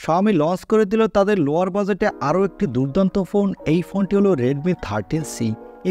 xiaomi launch করে দিল তাদের লোয়ার বাজেটে আরও একটি দুর্দান্ত ফোন। এই ফোনটি হলো Redmi 13c।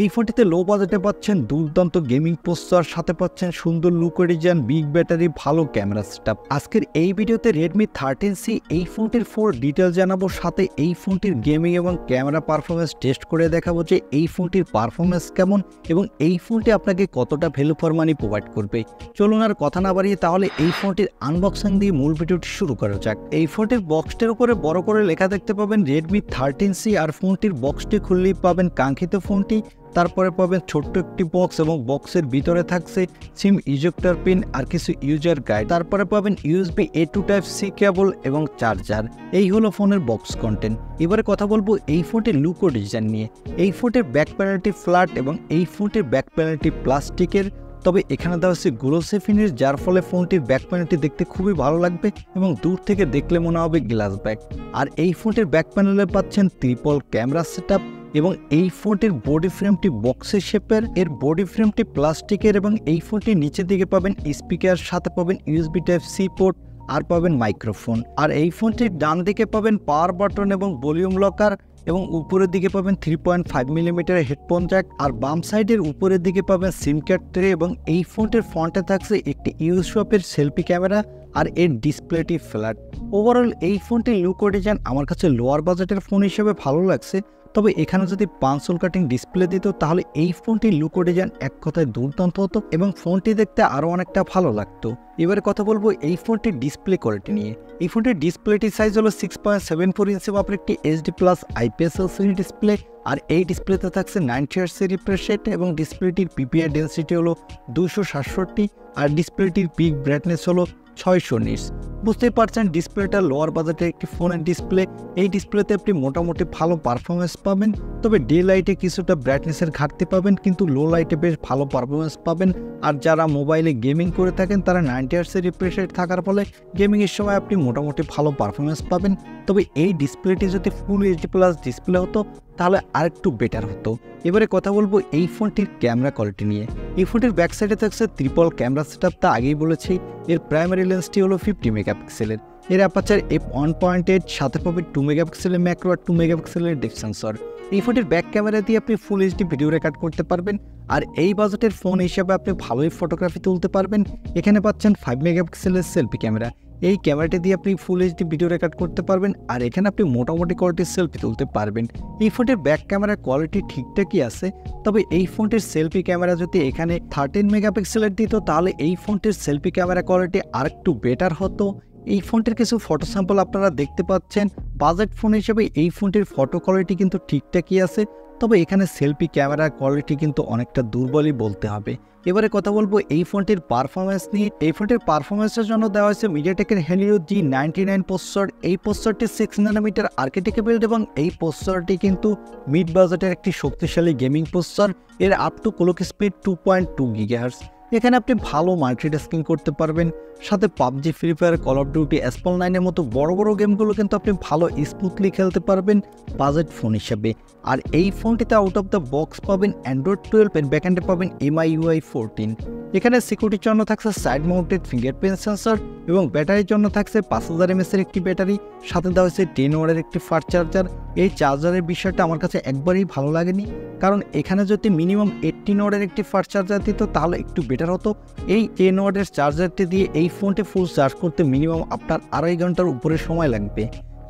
এই ফোনটিতে লো বাজেটে পাচ্ছেন দুর্দান্ত গেমিং প্রসেসর, সাথে পাচ্ছেন সুন্দর লুক ডিজাইন, বিগ ব্যাটারি, ভালো ক্যামেরা সেটআপ। আজকের এই ভিডিওতে Redmi 13c এই ফোনটির ফুল ডিটেল জানাবো, সাথে এই ফোনটির গেমিং এবং ক্যামেরা পারফরমেন্স টেস্ট করে দেখাবো যে এই ফোনটির পারফরমেন্স কেমন এবং এই ফোনটি আপনাকে কতটা ভ্যালু ফর মানি প্রোভাইড করবে। চলুন আর কথা না বাড়িয়ে তাহলে এই ফোনটির আনবক্সিং দিয়ে মূল ভিডিওটি শুরু করা যাক। এই ফোনটির বক্সটির উপরে বড় করে লেখা দেখতে পাবেন Redmi 13c, আর ফোনটির বক্সটি খুললেই পাবেন কাঙ্ক্ষিত ফোনটি। তারপরে পাবেন ছোট্ট একটি বক্স এবং বক্সের ভিতরে থাকছে সিম ইজেক্টর পিন আর কিছু ইউজার গাইড। তারপরে পাবেন USB A to Type C কেবল এবং চার্জার। এই হলো ফোনের বক্স কন্টেন্ট। এবারে কথা বলবো এই ফোনটির লুক ও ডিজাইন নিয়ে। এই ফোনটির ব্যাক প্যানেলটি ফ্ল্যাট এবং এই ফোনটির ব্যাক প্যানেলটি প্লাস্টিকের, তবে এখানে দেওয়া হচ্ছে গ্লোসি ফিনিশ, যার ফলে ফোনটির ব্যাক প্যানেলটি দেখতে খুবই ভালো লাগবে এবং দূর থেকে দেখলে মনে হবে গ্লাস ব্যাক। আর এই ফোনটির ব্যাক প্যানেলে পাচ্ছেন ট্রিপল ক্যামেরা সেটআপ এবং এই ফোনটির বডি ফ্রেমটি বক্সের শেপের, এর বডি ফ্রেমটি প্লাস্টিকের এবং এই ফোনটির নিচের দিকে পাবেন স্পিকার, সাথে পাবেন USB Type C পোর্ট আর পাবেন মাইক্রোফোন। আর এই ফোনটির ডান দিকে পাবেন পাওয়ার বাটন এবং ভলিউম লকার এবং উপরের দিকে পাবেন 3.5 মিলিমিটার হেডফোন জ্যাক, আর বাম সাইডের উপরের দিকে পাবেন সিম কার্ড ট্রে এবং এই ফোনটির ফ্রন্টে থাকছে একটি ইউএসপি সেলফি ক্যামেরা আর এর ডিসপ্লেটি ফ্ল্যাট। ওভারঅল এই ফোনটির লুক ও ডিজাইন আমার কাছে লোয়ার বাজেটের ফোন হিসেবে ভালো লাগছে, তবে এখানে যদি পাঁচল কাটিং ডিসপ্লে দিত তাহলে এই ফোনটির লুক ও ডিজাইন এক কথায় দুর্দান্ত হতো এবং ফোনটি দেখতে আরও অনেকটা ভালো লাগতো। এবারে কথা বলবো এই ফোনটির ডিসপ্লে কোয়ালিটি নিয়ে। এই ফোনটির ডিসপ্লেটির সাইজ হলো 6.74 ইঞ্চি মাপের একটি HD+ IPS LCD ডিসপ্লে, আর এই ডিসপ্লেতে থাকছে 90 Hz রিফ্রেশ রেট এবং ডিসপ্লেটির PPI ডেন্সিটি হলো 267 আর ডিসপ্লেটির পিক ব্রাইটনেস হলো 600 নিটস। বুঝতেই পারছেন ডিসপ্লেটা লোয়ার বাজেটের একটি ফোনের ডিসপ্লে। এই ডিসপ্লেতে আপনি মোটামুটি ভালো পারফরমেন্স পাবেন, তবে ডে লাইটে কিছুটা ব্রাইটনেসের ঘাটতি পাবেন, কিন্তু লো লাইটে বেশ ভালো পারফরমেন্স পাবেন। আর যারা মোবাইলে গেমিং করে থাকেন তারা 90 Hz রিফ্রেশ রেট থাকার ফলে গেমিংয়ের সময় আপনি মোটামুটি ভালো পারফরমেন্স পাবেন। তবে এই ডিসপ্লেটি যদি ফুল HD+ ডিসপ্লে হতো তাহলে আরেকটু বেটার হতো। এবারে কথা বলবো এই ফোনটির ক্যামেরা কোয়ালিটি নিয়ে। এই ফোনটির ব্যাক সাইডে থাকছে ট্রিপল ক্যামেরা সেটআপ, তা আগেই বলেছি। এর প্রাইমারি লেন্সটি হলো 50 মেগাপিক্সেলের, এর অ্যাপারচার f1.8, সাথে পাবে 2 মেগাপিক্সেলের ম্যাক্রো আর 2 মেগাপিক্সেলের ডেপথ সেন্সর। এই ফোনটির ব্যাক ক্যামেরা দিয়ে আপনি ফুল HD ভিডিও রেকর্ড করতে পারবেন, আর এই বাজেটের ফোন হিসেবে আপনি ভালোই ফটোগ্রাফি তুলতে পারবেন। এখানে পাচ্ছেন 5 মেগাপিক্সেলের সেলফি ক্যামেরা, এই ক্যামেরাটি দিয়ে আপনি ফুল HD ভিডিও রেকর্ড করতে পারবেন, আর এখানে আপনি মোটামুটি কোয়ালিটির সেলফি তুলতে পারবেন। এই ফোনটির ব্যাক ক্যামেরার কোয়ালিটি ঠিকঠাকই আছে, তবে এই ফোনটির সেলফি ক্যামেরা যদি এখানে 13 মেগাপিক্সেলের দিত তাহলে এই ফোনটির সেলফি ক্যামেরা কোয়ালিটি আরেকটু বেটার হতো। এই ফোনটির কিছু ফটো স্যাম্পল আপনারা দেখতে পাচ্ছেন। বাজেট ফোন হিসেবে এই ফোনটির ফটো কোয়ালিটি কিন্তু ঠিকঠাকই আছে, তবে এখানে সেলফি ক্যামেরার কোয়ালিটি কিন্তু অনেকটা দুর্বলই বলতে হবে। এবারে কথা বলবো এই ফোনটির পারফরমেন্স নিয়ে। এই ফোনটির পারফরমেন্সের জন্য দেওয়া হয়েছে মিডিয়াটেকের Helio G99 প্রসেসর। এই প্রসেসরটি 6 ন্যানোমিটার আর্কিটেক্টে বিল্ড এবং এই প্রসেসরটি কিন্তু মিড বাজেটের একটি শক্তিশালী গেমিং প্রসেসর। এর up to clock speed 2.2 GHz। এখানে আপনি ভালো মাল্টিটাস্কিং করতে পারবেন, সাথে PUBG, free fire, call of duty, Asphalt 9-এর মতো বড় বড় গেমগুলো কিন্তু আপনি ভালো স্মুথলি খেলতে পারবেন বাজেট ফোন হিসেবে। আর এই ফোনটিতে আউট অফ দ্য বক্স পাবেন Android 12, এর ব্যাকএন্ডে পাবেন MIUI 14। এখানে সিকিউরিটির জন্য থাকছে সাইড মাউন্টেড ফিঙ্গারপ্রিন্ট সেন্সর এবং ব্যাটারির জন্য থাকছে 5000 mAh এর একটি ব্যাটারি, সাথে দেওয়া হয়েছে 10 ওয়াটের একটি ফাস্ট চার্জার। এই চার্জারের বিষয়টা আমার কাছে একবারেই ভালো লাগেনি, কারণ এখানে যদি মিনিমাম 18 ওয়াটের একটি ফাস্ট চার্জার দিত তাহলে একটু বেটার হতো। এই 10 ওয়াটের চার্জারটি দিয়ে এই ফোনটি ফুল চার্জ করতে মিনিমাম আপনার 2.5 ঘন্টার উপরে সময় লাগবে।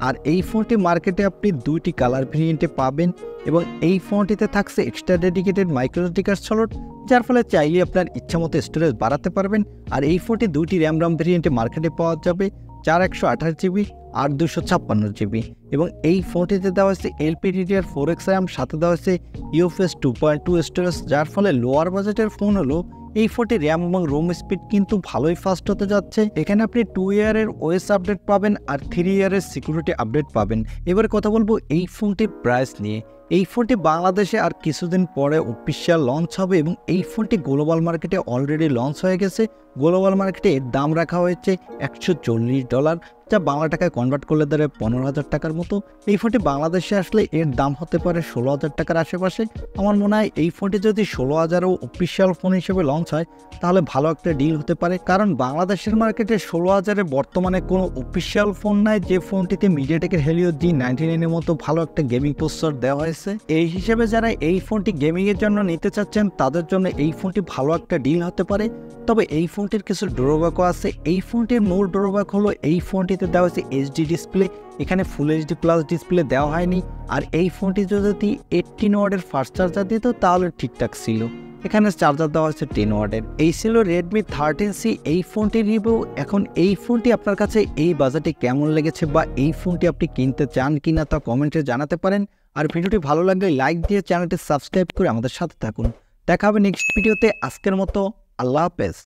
আর এই ফোনটি মার্কেটে আপনি 2টি কালার ভেরিয়েন্টে পাবেন এবং এই ফোনটিতে থাকছে extra dedicated microSD card slot, যার ফলে চাইলে আপনার ইচ্ছামতো স্টোরেজ বাড়াতে পারবেন। আর এই ফোনটি 2টি RAM ভেরিয়েন্টে মার্কেটে পাওয়া যাবে, 4128GB আর 256GB। এবং এই ফোনটিতে দেওয়া হয়েছে LPDDR4X RAM, সাথে দেওয়া হয়েছে UFS 2.2 স্টোরেজ, যার ফলে লোয়ার বাজেটের ফোন হলো এই ফোনটির র্যাম এবং রোম স্পিড কিন্তু ভালোই ফাস্ট হতে যাচ্ছে। এখানে আপনি 2 ইয়ারের OS আপডেট পাবেন আর 3 ইয়ারের সিকিউরিটি আপডেট পাবেন। এবার কথা বলবো এই ফোনটির প্রাইস নিয়ে। এই ফোনটি বাংলাদেশে আর কিছুদিন পরে অফিশিয়াল লঞ্চ হবে এবং এই ফোনটি গ্লোবাল মার্কেটে অলরেডি লঞ্চ হয়ে গেছে। গ্লোবাল মার্কেটে এর দাম রাখা হয়েছে $140, যা বাংলা টাকায় কনভার্ট করলে দাঁড়ায় 15,000 টাকার মতো। এই ফোনটি বাংলাদেশে আসলে এর দাম হতে পারে 16,000 টাকার আশেপাশে। আমার মনে হয় এই ফোনটি যদি 16,000ও অফিসিয়াল ফোন হিসেবে লঞ্চ হয় তাহলে ভালো একটা ডিল হতে পারে, কারণ বাংলাদেশের মার্কেটে 16,000-এ বর্তমানে কোনো অফিসিয়াল ফোন নাই যে ফোনটিতে মিডিয়াটেকের হেলিও G99-এর মতো ভালো একটা গেমিং প্রসেসর দেওয়া হয়েছে। এই হিসেবে যারা এই ফোনটি গেমিংয়ের জন্য নিতে চাচ্ছেন তাদের জন্য এই ফোনটি ভালো একটা ডিল হতে পারে। তবে এই ফোনটির কিছু ড্রব্যাকও আছে। এই ফোনটির মূল ড্রব্যাক হলো এই ফোনটিতে দেওয়া হয়েছে HD ডিসপ্লে, এখানে ফুল HD প্লাস ডিসপ্লে দেওয়া হয়নি। আর এই ফোনটি যদি 18 ওয়াটের ফাস্ট চার্জার দিত তাহলে ঠিকঠাক ছিল, এখানে চার্জার দেওয়া হচ্ছে 10 ওয়াটের। এই ছিল Redmi 13C এই ফোনটির রিভিউ। এখন এই ফোনটি আপনার কাছে এই বাজেটে কেমন লেগেছে বা এই ফোনটি আপনি কিনতে চান কিনা তা কমেন্টে জানাতে পারেন। আর ভিডিওটি ভালো লাগলে লাইক দিয়ে চ্যানেলটি সাবস্ক্রাইব করে আমাদের সাথে থাকুন। দেখা হবে নেক্সট ভিডিওতে। আজকের মতো আল্লাহ হাফেজ।